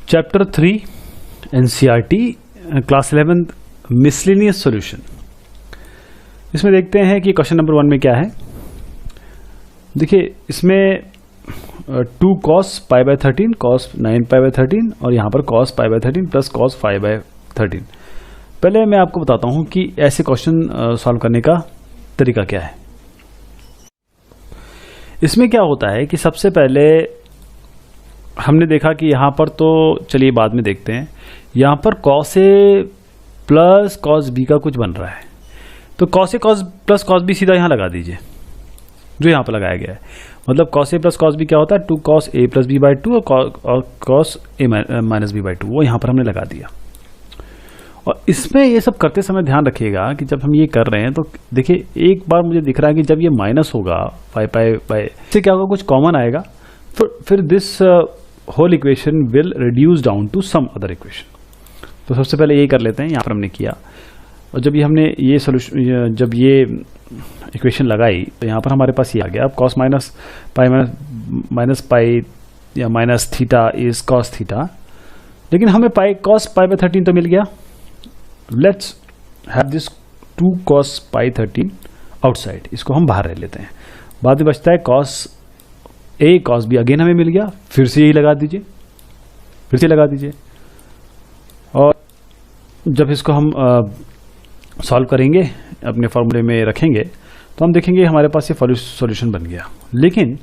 Chapter 3 NCERT class 11 miscellaneous solution. इसमें देखते हैं कि क्वेश्चन नंबर 1 में क्या है। देखिए इसमें 2 cos pi by 13 cos 9 pi by 13 और यहाँ पर cos pi by 13 plus cos 5 by 13। पहले मैं आपको बताता हूँ कि ऐसे क्वेश्चन सॉल्व करने का तरीका क्या है। इसमें क्या होता है कि सबसे पहले हमने देखा कि यहाँ पर, तो चलिए बाद में देखते हैं, यहाँ पर cos A plus cos B का कुछ बन रहा है, तो cos A cos plus cos B सीधा यहाँ लगा दीजिए जो यहाँ पर लगाया गया है। मतलब cos A plus cos B क्या होता है, 2 cos A plus B by 2 और cos A minus B by 2, वो यहाँ पर हमने लगा दिया। और इसमें ये सब करते समय ध्यान रखिएगा कि जब हम ये कर रहे हैं तो देखिए एक बार मुझे दिख रहा है कि जब ये माइनस होगा 5 पाई बाय से क्या होगा, कुछ कॉमन आएगा, फिर this whole equation will reduce down to some other equation. तो सबसे पहले ये कर लेते हैं, यहाँ पर हमने किया। और जब ये हमने ये सोल्यूशन, जब ये इक्वेशन लगाई तो यहाँ पर हमारे पास ये आ गया। अब cos माइनस पाई या minus theta is cos theta, लेकिन हमें cos पाई बाय 13 तो मिल गया। Let's have this 2 cos pi 13 outside, इसको हम बाहर रह लेते हैं। बाद में बचता है cos A cos B, again हमें मिल गया, फिर से यही लगा दीजिए, फिर से लगा दीजिए। और जब इसको हम सॉल्व करेंगे, अपने फॉर्मूले में रखेंगे, तो हम देखेंगे हमारे पास ये सॉल्यूशन बन गया। लेकिन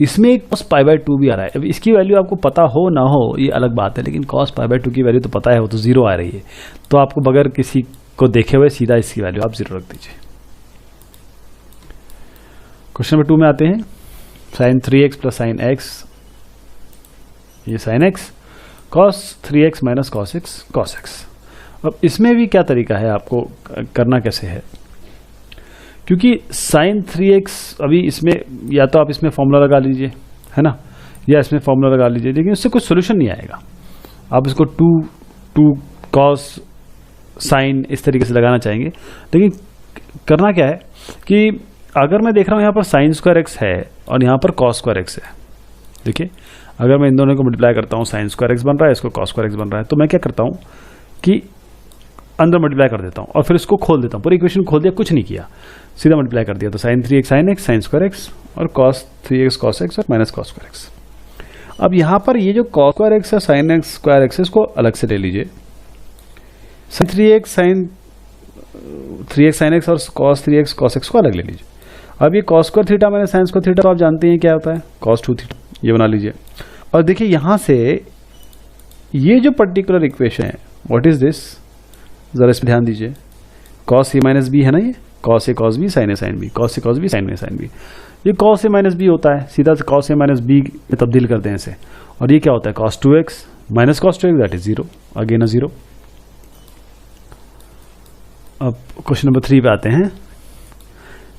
इसमें एक cos पाई बाय 2 भी आ रहा है। अब इसकी वैल्यू आपको पता हो ना हो ये अलग बात है, लेकिन cos पाई बाय 2 की वैल्यू तो पता है, वो तो 0 आ रही है। तो आपको बगैर किसी को देखे हुए सीधा इसकी वैल्यू आप 0 रख दीजिए। क्वेश्चन नंबर 2 में आते हैं। sin 3x plus sin x, ये sin x, cos 3x minus cos x cos x। अब इसमें भी क्या तरीका है, आपको करना कैसे है, क्योंकि sin 3x अभी इसमें या तो आप इसमें फॉर्मूला लगा लीजिए, है ना, या इसमें फॉर्मूला लगा लीजिए, लेकिन उससे कुछ सोल्यूशन नहीं आएगा। आप इसको 2 cos sin इस तरीके से लगाना चाहेंगे, लेकिन करना क्या है कि अगर मैं देख रहा हूँ यहाँ पर साइन स्क्वायर एक्स है और यहाँ पर cos स्क्वायर एक्स है। देखिए अगर मैं इन दोनों को मल्टीप्लाई करता हूँ, साइन स्क्वायर एक्स बन रहा है, इसको cos स्क्वायर एक्स बन रहा है, तो मैं क्या करता हूँ कि अंदर मल्टीप्लाई कर देता हूँ और फिर इसको खोल देता हूँ। पूरी इक्वेशन खोल दिया, कुछ नहीं किया, सीधा मल्टीप्लाई कर दिया। तो sin 3x sin x sign square x और cos 3x cos x और माइनस cos स्क्वायर एक्स। अब यहाँ पर ये जो cos स्क्वायर एक्स है, साइन एक्स स्क्वायर एक्स, इसको अलग से ले लीजिए। sin 3x sin x और cos 3x cos x को अलग ले लीजिए। अब ये cos square theta minus sine square theta, तो आप जानते हैं क्या होता है, cos 2 थीटा, ये बना लीजिए। और देखिए यहाँ से ये जो पर्टिकुलर इक्वेशन है, व्हाट इज दिस, जरा इस पर ध्यान दीजिए। cos a माइनस बी है ना, ये cos a cos b sin a sin b, cos a cos b sin a sin b, ये cos a माइनस बी होता है, सीधा से cos a माइनस बी में तब्दील करते हैं इसे। और ये क्या होता है, cos 2x minus cos 2x, that is 0, again a 0। अब क्वेश्चन नंबर 3 पे आते हैं।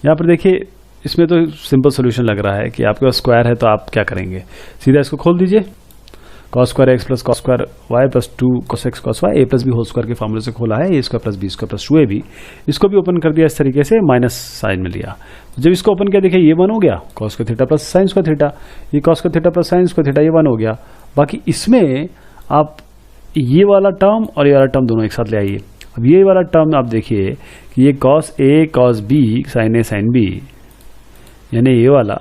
यहाँ पर देखिए इसमें तो सिंपल सॉल्यूशन लग रहा है कि आपके पास स्क्वायर है, तो आप क्या करेंगे, सीधा इसको खोल दीजिए। cos square x plus cos square y plus 2 cos x cos y, a plus B whole square के फॉर्मूले से खोला है, a square plus B square plus 2ab। इसको भी ओपन कर दिया इस तरीके से, माइनस साइन में लिया। जब इसको ओपन किया, देखिए ये 1 हो गया, cos square theta plus sign square theta, ये cos square theta plus sign square theta, ये 1 हो गया। बाकी इसमें आप ये वाला टर्म और ये वाला टर्म दोनों एक साथ ले आइए। अब ये वाला टर्म आप देखिए कि ये cos a cos b sin a sin b, यानी ये वाला,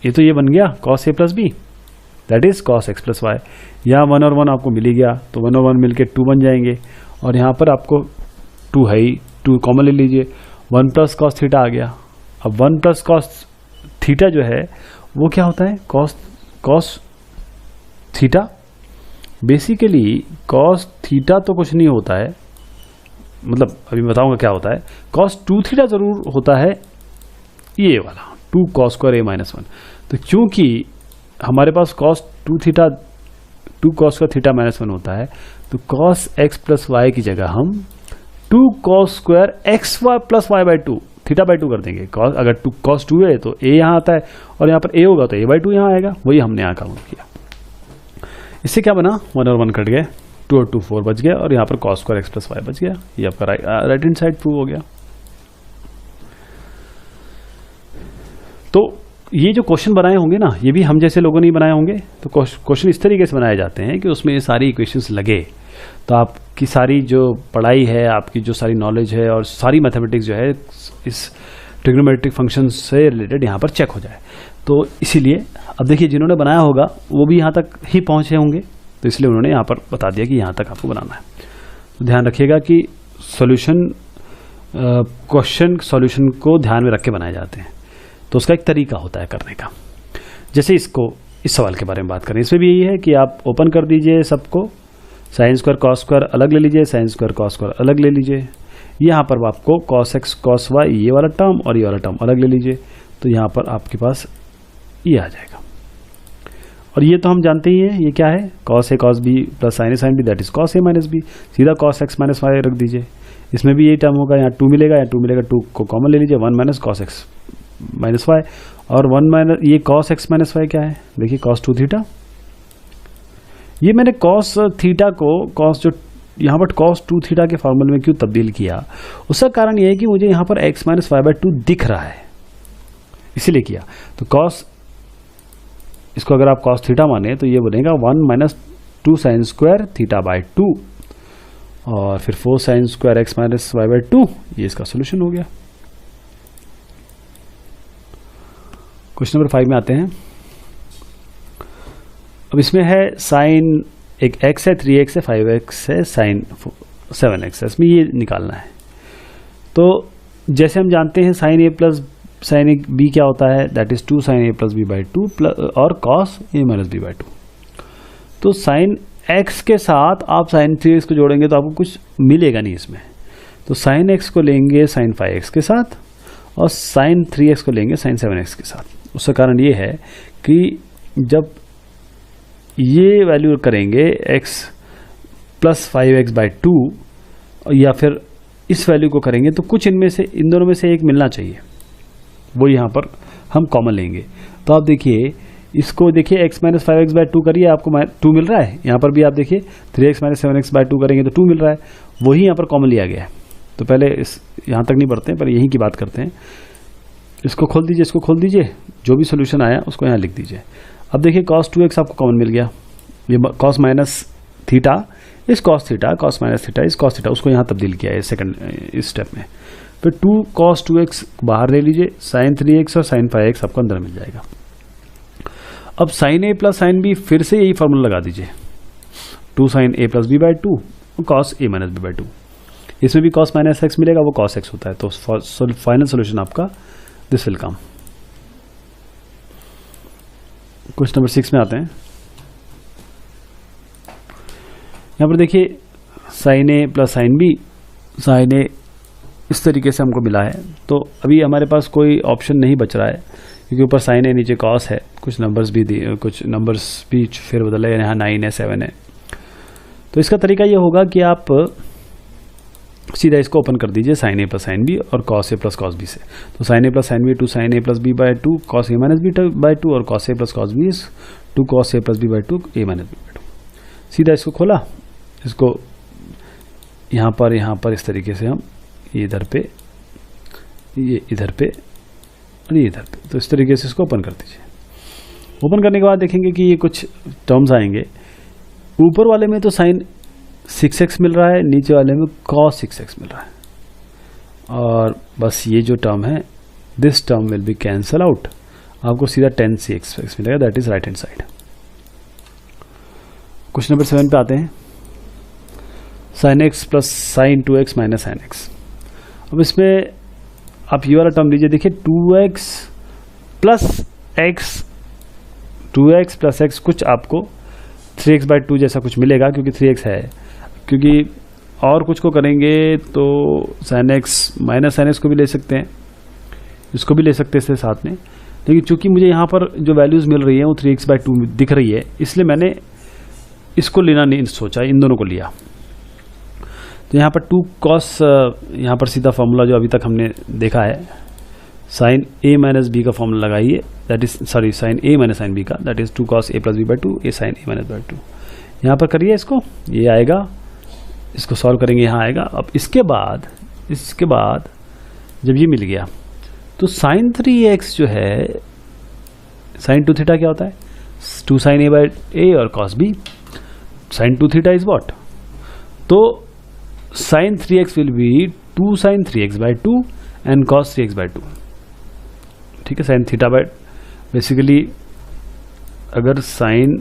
ये तो ये बन गया cos a plus B, that is cos x plus y. यहाँ 1 और 1 आपको मिल ही गया, तो 1 और 1 मिलके 2 बन जाएंगे। और यहाँ पर आपको 2 है ही, 2 कॉमन ले लीजिए, 1 प्लस cos थीटा आ गया। अब 1 प्लस cos थीटा जो है वो क्या होता है, cos theta. Basically cos theta तो कुछ नहीं होता है, मतलब अभी बताऊंगा क्या होता है। cos 2 थीटा जरूर होता है, ये वाला 2 cos स्क्वायर a माइनस 1। तो क्योंकि हमारे पास cos 2 theta 2 cos square theta minus 1 होता है, तो cos x प्लस वाई की जगह हम 2 cos square x y plus y by 2 theta by 2 कर देंगे। अगर 2 cos 2 है तो a यहाँ आता है, और यहाँ पर a होगा तो a बाई 2 यहाँ आएगा, वही हमने यहाँ काउंट किया। इससे क्या बना, 1 और 1 कट गए, 2 और 2 4 बच गया, और यहाँ पर cos square x plus y बच गया। ये आपका राइट हैंड साइड प्रूव हो गया। तो ये जो क्वेश्चन बनाए होंगे ना, ये भी हम जैसे लोगों ने बनाए होंगे। तो क्वेश्चन इस तरीके से बनाए जाते हैं कि उसमें ये सारी इक्वेशंस लगे, तो आपकी सारी जो पढ़ाई है, आपकी जो सारी नॉलेज है और सारी मैथमेटिक्स जो है इस ट्रिग्नोमेट्रिक फंक्शन से रिलेटेड यहाँ पर चेक हो जाए। तो इसीलिए अब देखिए, जिन्होंने बनाया होगा वो भी यहाँ तक ही पहुँचे होंगे, तो इसलिए उन्होंने यहाँ पर बता दिया कि यहाँ तक आपको बनाना है। तो ध्यान रखिएगा कि सॉल्यूशन, क्वेश्चन सॉल्यूशन को ध्यान में रख के बनाए जाते हैं, तो उसका एक तरीका होता है करने का। जैसे इसको, इस सवाल के बारे में बात करें, इसमें भी यही है कि आप ओपन कर दीजिए सबको, साइन स्क्वायर कॉस स्क्वायर अलग ले लीजिए, साइन स्क्वायर कॉस स्क्वायर अलग ले लीजिए। यहाँ पर आपको कॉस एक्स कॉस वाई ये वाला टर्म और ये वाला टर्म अलग ले लीजिए, तो यहाँ पर आपके पास ये आ जाएगा। और ये तो हम जानते ही हैं, ये क्या है, cos A cos B plus sine A sine B, that is cos A minus B. सीधा कॉस एक्स माइनस वाई रख दीजिए, इसमें भी यही टर्म होगा, यहाँ 2 मिलेगा, यहाँ 2 मिलेगा, 2 को कॉमन ले लीजिए, 1 minus cos x minus y, और 1 माइनस ये कॉस एक्स माइनस वाई क्या है, देखिए कॉस 2 थीटा। ये मैंने कॉस थीटा को कॉस, जो यहाँ पर कॉस 2 थीटा के फॉर्मूले में क्यों तब्दील किया, उसका कारण यह है कि मुझे यहाँ पर x माइनस वाई बाई 2 दिख रहा है, इसीलिए किया। तो कॉस, इसको अगर आप कॉस थीटा माने तो ये बनेगा 1 minus 2 sine square theta by 2, और फिर 4 sine square x minus y by 2, ये इसका सोल्यूशन हो गया। क्वेश्चन नंबर 5 में आते हैं। अब इसमें है साइन, एक x है, 3x है, 5x है, साइन 7x है, इसमें ये निकालना है। तो जैसे हम जानते हैं sine A plus sine A B क्या होता है, that is 2 sine A plus B by 2 और cos A minus B by 2। तो साइन x के साथ आप साइन 3x को जोड़ेंगे तो आपको कुछ मिलेगा नहीं इसमें, तो साइन x को लेंगे साइन 5x के साथ और साइन 3x को लेंगे साइन 7x के साथ। उसका कारण ये है कि जब ये वैल्यू करेंगे x प्लस 5x बाई 2 या फिर इस वैल्यू को करेंगे तो कुछ इनमें से, इन दोनों में से एक मिलना चाहिए, वो यहाँ पर हम कॉमन लेंगे। तो आप देखिए, इसको देखिए x माइनस 5x बाई 2 करिए, आपको 2 मिल रहा है। यहाँ पर भी आप देखिए 3x माइनस 7x बाई 2 करेंगे तो 2 मिल रहा है, वही यहाँ पर कॉमन लिया गया है। तो पहले इस यहाँ तक नहीं बढ़ते हैं, पर यहीं की बात करते हैं। इसको खोल दीजिए, इसको खोल दीजिए, जो भी सोल्यूशन आया उसको यहाँ लिख दीजिए। अब देखिए cos 2x आपको कॉमन मिल गया, ये cos माइनस थीटा इस cos theta, cos minus theta इस cos थीटा, उसको यहाँ तब्दील किया है सेकंड इस स्टेप में। फिर 2 cos 2x बाहर ले लीजिए, sin 3x और sin 5x आपको अंदर मिल जाएगा। अब sin a plus sin b, फिर से यही फॉर्मूला लगा दीजिए, 2 sin a plus b by 2 cos a minus b by 2। इसमें भी cos माइनस x मिलेगा, वो cos x होता है। तो फाइनल सोल्यूशन आपका this will come. Question number 6 में आते हैं। यहाँ पर देखिए sign A plus sine B, sign ए इस तरीके से हमको मिला है। तो अभी हमारे पास कोई ऑप्शन नहीं बच रहा है, क्योंकि ऊपर साइन ए नीचे कॉस है, कुछ नंबर्स भी दिए, कुछ नंबर्स भी फिर बदले, यहाँ 9 है 7 है। तो इसका तरीका ये होगा कि आप सीधा इसको ओपन कर दीजिए, sine A plus sine B और cos A plus cos B से। तो sine A plus sine B 2 sine A plus B by 2 cos A minus B by 2 और cos A plus cos B 2 cos A plus B by 2 A minus B by 2। सीधा इसको खोला, इसको यहाँ पर इस तरीके से हम ये इधर पे, ये इधर पे और ये इधर पे, तो इस तरीके से इसको ओपन कर दीजिए। ओपन करने के बाद देखेंगे कि ये कुछ टर्म्स आएंगे। ऊपर वाले में तो साइन 6x मिल रहा है, नीचे वाले में cos 6x मिल रहा है, और बस ये जो टर्म है this term will be cancel out, आपको सीधा 10 cx मिलेगा, that is right hand side. Question number 7 पे आते हैं। sin x प्लस sine 2x minus sine x। अब इसमें आप ये वाला टर्म लीजिए, देखिए 2x plus x, 2x plus x, कुछ आपको 3x बाई 2 जैसा कुछ मिलेगा, क्योंकि 3x है। क्योंकि और कुछ को करेंगे तो sin x minus sin x को भी ले सकते हैं, इसको भी ले सकते हैं इसके साथ में, लेकिन चूंकि मुझे यहाँ पर जो वैल्यूज़ मिल रही है वो 3x बाई 2 दिख रही है, इसलिए मैंने इसको लेना नहीं सोचा, इन दोनों को लिया। तो यहाँ पर 2 cos, यहाँ पर सीधा फॉर्मूला जो अभी तक हमने देखा है, साइन a माइनस बी का फॉर्मूला लगाइए, that is sorry sine a minus sine B का, that is 2 cos a plus B by 2 A sine a minus by 2। यहाँ पर करिए इसको, ये आएगा, इसको सॉल्व करेंगे, यहाँ आएगा। अब इसके बाद जब ये मिल गया तो साइन 3x जो है साइन टू थीटा क्या होता है? 2 साइन ए बाई ए और cos B. Sine two theta is what? तो sine 3x will be 2 sine 3x by 2 and cos 3x by 2. ठीक है, साइन थीटा बाई बेसिकली अगर साइन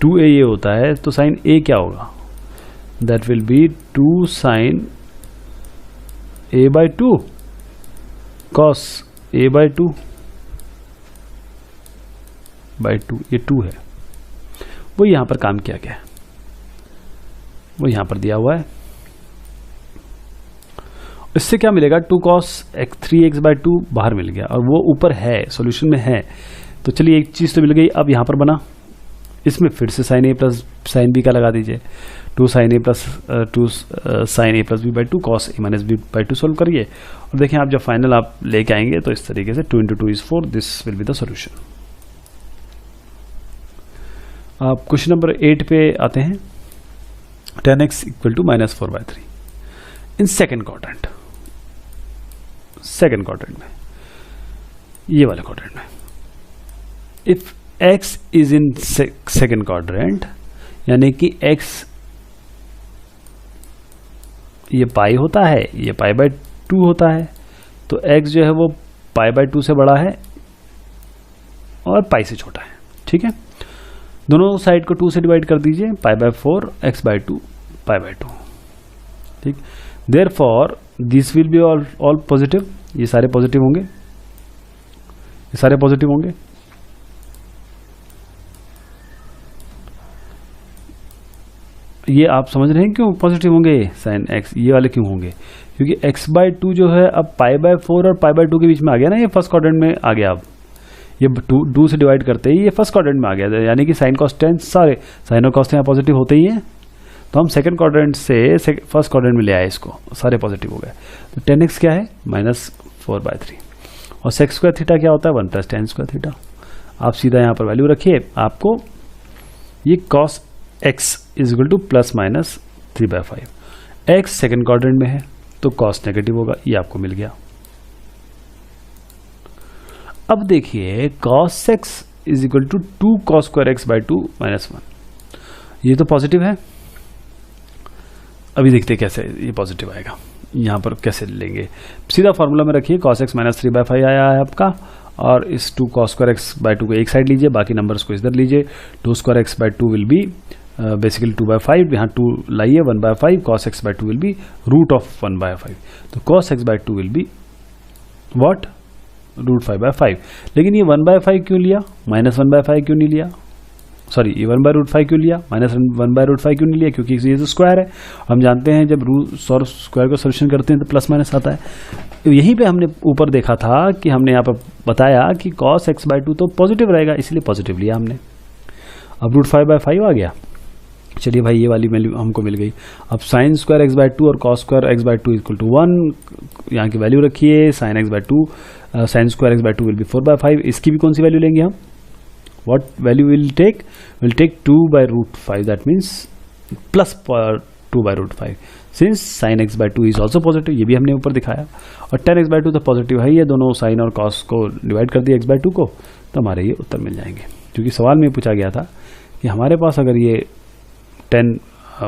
2a ये होता है तो साइन a क्या होगा? That will be 2 sine a by 2 cos a by 2 by 2. ये 2 है, वो यहां पर काम किया गया है, वो यहां पर दिया हुआ है. इससे क्या मिलेगा? 2 कॉस 3x बाई 2 बाहर मिल गया और वो ऊपर है, सॉल्यूशन में है. तो चलिए एक चीज तो मिल गई. अब यहां पर बना, इसमें फिर से sine A plus sine B का लगा दीजिए. 2 sine A plus 2 sine A plus B by 2 cos A minus B by 2 solve करिए और देखें आप जब फाइनल आप लेके आएंगे तो इस तरीके से 2 into 2 is 4. This will be the solution. आप क्वेश्चन नंबर 8 पे आते हैं. 10x equal to minus 4 by 3 in second quadrant. Second quadrant में, ये वाले क्वाड्रेंट में, if x is in second quadrant यानी कि x ये पाई होता है, ये पाई बाई 2 होता है, तो x जो है वो पाई बाई 2 से बड़ा है और पाई से छोटा है. ठीक है, दोनों साइड को 2 से डिवाइड कर दीजिए. Pi by 4 x by 2 pi by 2. ठीक, therefore this will be all positive. ये सारे पॉजिटिव होंगे, ये सारे पॉजिटिव होंगे. ये आप समझ रहे हैं क्यों पॉजिटिव होंगे? साइन x ये वाले क्यों होंगे? क्योंकि x बाई 2 जो है अब पाई बाई 4 और पाई बाई 2 के बीच में आ गया ना. ये फर्स्ट क्वाड्रेंट में आ गया. अब ये 2 से डिवाइड करते ही ये फर्स्ट क्वाड्रेंट में आ गया, यानी कि साइन कॉस टेन सारे साइन और कॉस यहाँ पॉजिटिव होते ही हैं. तो हम सेकंड क्वाड्रेंट से फर्स्ट क्वाड्रेंट में ले आए, इसको सारे पॉजिटिव हो गए. तो 10x क्या है? Minus 4 by 3. और सेक्स स्क्वायर थीटा क्या होता है? 1 प्लस टेन स्क्वायर थीटा. आप सीधा यहाँ पर वैल्यू रखिए. आपको ये cos x is equal two plus minus 3 by 5. x second quadrant में है तो कॉस नेगेटिव होगा, ये आपको मिल गया. अब देखिए cos x is equal to 2 cos square x by 2 minus 1. ये तो पॉजिटिव है. अभी देखते कैसे ये पॉजिटिव आएगा, यहाँ पर कैसे लेंगे. सीधा फॉर्मूला में रखिए. कॉस x माइनस 3 बाई 5 आया है आपका, और इस 2 कॉस स्क्वायर x बाई 2 को एक साइड लीजिए, बाकी नंबर्स को इधर लीजिए. 2 square x by 2 will be basically 2 by 5. यहाँ 2 लाइए, 1 by 5. Cos x by 2 will be root of 1 by 5. तो cos x by 2 will be what? Root 5 by 5. लेकिन ये 1 बाई 5 क्यों लिया? माइनस 1 बाई 5 क्यों नहीं लिया? सॉरी, ये 1 बाई रूट 5 क्यों लिया? माइनस 1 बाई रूट 5 क्यों नहीं लिया? क्योंकि ये तो स्क्वायर है. हम जानते हैं जब स्क्वायर को सोल्यूशन करते हैं तो प्लस माइनस आता है. तो यहीं पे हमने ऊपर देखा था कि हमने यहाँ पर बताया कि कॉस x बाई 2 तो पॉजिटिव रहेगा, इसलिए पॉजिटिव लिया हमने. अब रूट 5 बाई 5 आ गया. चलिए भाई, ये वाली वैल्यू हमको मिल गई. अब साइन स्क्वायर x बाई 2 और cos square x by 2 equal to 1. यहाँ की वैल्यू रखिए. Sine x by 2 sine square x by 2 will be 4 by 5. इसकी भी कौन सी वैल्यू लेंगे हम? What value will take? We'll take 2 by root 5. That means plus 2 by root 5. Since sin x by 2 is also positive, ये भी हमने ऊपर दिखाया. और 10x by 2 तो पॉजिटिव है. ये दोनों साइन और कॉस को डिवाइड कर दिया x by 2 को, तो हमारे ये उत्तर मिल जाएंगे. क्योंकि सवाल में पूछा गया था कि हमारे पास अगर ये 10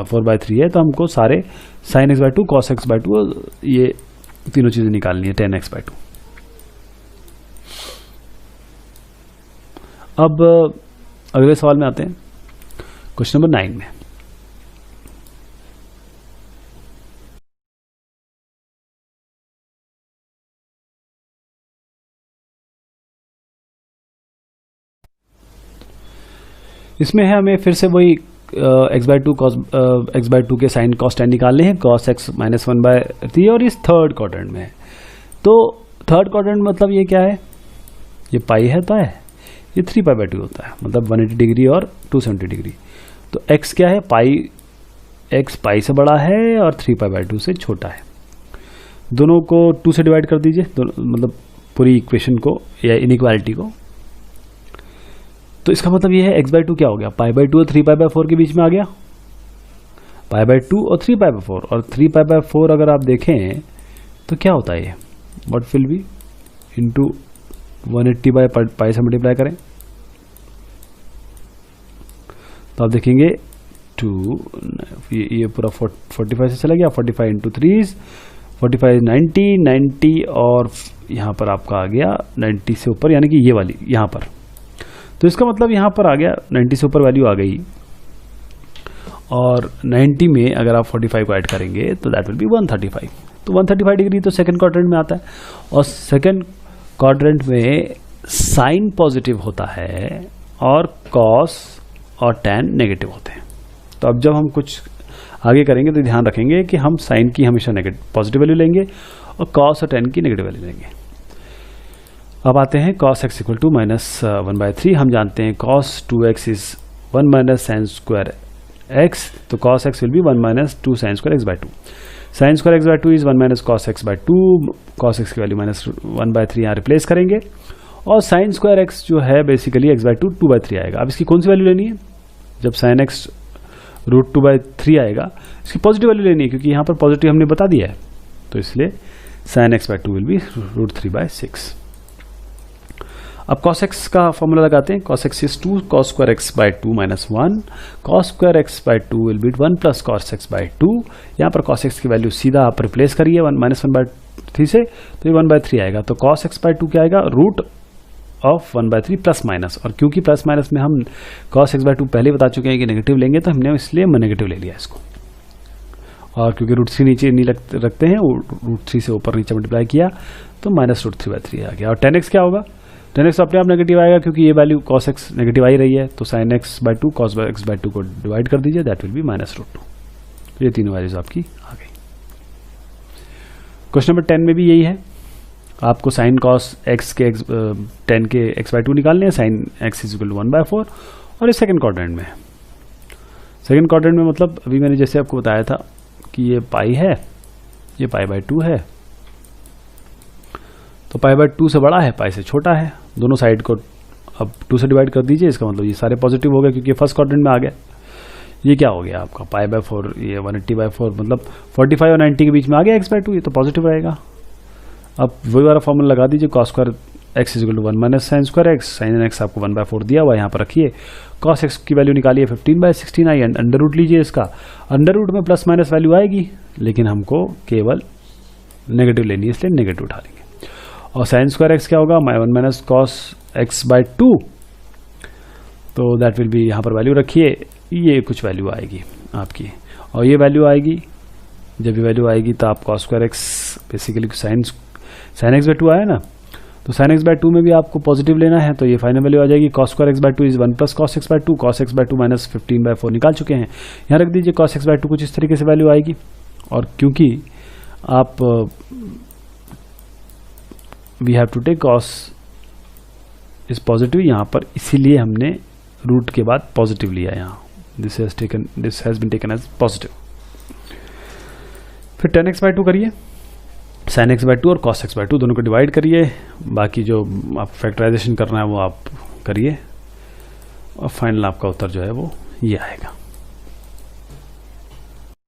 4 by 3 है तो हमको सारे sin x by 2 cos x by 2 ये तीनों चीजें निकालनी है 10x by 2. अब अगले सवाल में आते हैं. क्वेश्चन नंबर 9 में इसमें है हमें फिर से वही x by 2 cos x by 2 के साइन कॉस टेन निकालने हैं. कॉस x माइनस 1 बाई 3 और इस थर्ड क्वाड्रेंट में है. तो थर्ड क्वाड्रेंट मतलब ये क्या है? ये पाई है तो है, ये 3 पाई बाई 2 होता है, मतलब 180 डिग्री और 270 डिग्री. तो x क्या है? पाई. x पाई से बड़ा है और 3 पाई बाई 2 से छोटा है. दोनों को 2 से डिवाइड कर दीजिए, मतलब पूरी इक्वेशन को या इनइक्वालिटी को. तो इसका मतलब ये है x बाई 2 क्या हो गया? पाई बाई 2 और 3 पाई बाई 4 के बीच में आ गया. पाई बाई 2 और 3 पाई बाई 4, और 3 पाई बाई 4 अगर आप देखें तो क्या होता है ये? What will be into 180 by pi से मल्टीप्लाई करें तो आप देखेंगे 2, ये पूरा 45 से चला गया, 45 इंटू 3 45 90 90 और यहाँ पर आपका आ गया 90 से ऊपर, यानी कि ये वाली यहाँ पर। तो इसका मतलब यहाँ पर आ गया 90 से ऊपर वैल्यू आ गई, और 90 में अगर आप 45 को ऐड करेंगे तो दैट विल बी 135। तो 135 डिग्री तो सेकंड क्वाड्रेंट में आता है, और सेकंड क्वाड्रेंट में साइन पॉजिटिव होता है और कॉस और टैन नेगेटिव होते हैं। तो अब जब हम कुछ आगे करेंगे तो ध्यान रखेंगे कि हम साइन की हमेशा पॉजिटिव वैल्यू लेंगे और कॉस और टैन की नेगेटिव वैल्यू लेंगे। अब आते हैं cos x इक्वल टू -1/3। हम जानते हैं cos 2x is 1 minus sine square x, तो cos x will be 1 minus 2 sine square x/2। Sine square x/2 is 1 minus cos x/2, cos x की वैल्यू -1/3 यहाँ रिप्लेस करेंगे, और साइन स्क्वायर x जो है बेसिकली x/2 2/3 आएगा। अब इसकी कौन सी वैल्यू लेनी है? जब साइन x √2/3 आएगा, इसकी पॉजिटिव वैल्यू लेनी है, क्योंकि यहाँ पर पॉजिटिव हमने बता दिया है, तो इसलिए साइन x/2 विल बी √3/6। अब cos x का फॉर्मूला लगाते हैं। cos x is 2 cos square x/2 -1, cos square x/2 will be 1 plus cos x/2। यहाँ पर cos x की वैल्यू सीधा आप रिप्लेस करिए -1/3 से, तो ये 1/3 आएगा। तो cos x/2 क्या आएगा? √1/3 प्लस माइनस, और क्योंकि प्लस माइनस में हम cos x/2 पहले बता चुके हैं कि नेगेटिव लेंगे, तो हमने इसलिए नेगेटिव ले लिया इसको, और क्योंकि √3 नीचे नहीं रखते हैं, √3 से ऊपर नीचे मल्टीप्लाई किया तो -√3/3 आ गया। और tan x क्या होगा? tan x अपने आप नेगेटिव आएगा, क्योंकि ये वैल्यू cos x नेगेटिव आ ही रही है, तो sin x/2 cos x/2 को डिवाइड कर दीजिए, दैट विल बी -√2। तो ये तीनों वैल्यूज आपकी आ गई। क्वेश्चन नंबर 10 में भी यही है, आपको sin cos x के tan के x/2 निकालने हैं, sin x is equal to 1/4, और ये सेकंड क्वाड्रेंट में। सेकंड क्वाड्रेंट में मतलब अभी मैंने जैसे आपको बताया था कि ये पाई है, ये π/2 है, तो π/2 से बड़ा है, पाई से छोटा है। दोनों साइड को अब 2 से डिवाइड कर दीजिए, इसका मतलब ये सारे पॉजिटिव हो गए, क्योंकि फर्स्ट क्वाड्रेंट में आ गया। ये क्या हो गया आपका π/4, ये 180/4, मतलब 45 और 90 के बीच में आ गया x/2, ये तो पॉजिटिव रहेगा। अब वही वाला फॉर्मूला लगा दीजिए, cos square x is equal to 1 minus sine square x, sine x आपको 1/4 दिया हुआ, यहाँ पर रखिए। cos x की वैल्यू निकालिए 15/16 आई, अंडर रूट लीजिए इसका, अंडर रूट में प्लस माइनस वैल्यू आएगी, लेकिन हमको केवल नेगेटिव लेनी है, इसलिए नेगेटिव उठा लेंगे। और साइन स्क्वायर x क्या होगा? 1 माइनस cos x/2, तो दैट विल बी, यहाँ पर वैल्यू रखिए, ये कुछ वैल्यू आएगी आपकी, और ये वैल्यू आएगी। जब ये वैल्यू आएगी तो आप cos square x basically sine x/2 आया ना, तो साइन x/2 में भी आपको पॉजिटिव लेना है, तो ये फाइनल वैल्यू आ जाएगी। cos square x/2 is 1 plus cos x/2, cos x/2 minus 15/4 निकाल चुके हैं, यहाँ रख दीजिए। cos x/2 कुछ इस तरीके से वैल्यू आएगी, और क्योंकि आप we have to take cos is positive यहाँ पर, इसीलिए हमने रूट के बाद पॉजिटिव लिया यहाँ, this has been taken as positive. फिर tan x/2 करिए, sin x/2 और cos x/2 दोनों को डिवाइड करिए, बाकी जो आप फैक्टराइजेशन करना है वो आप करिए, और फाइनल आपका उत्तर जो है वो ये आएगा।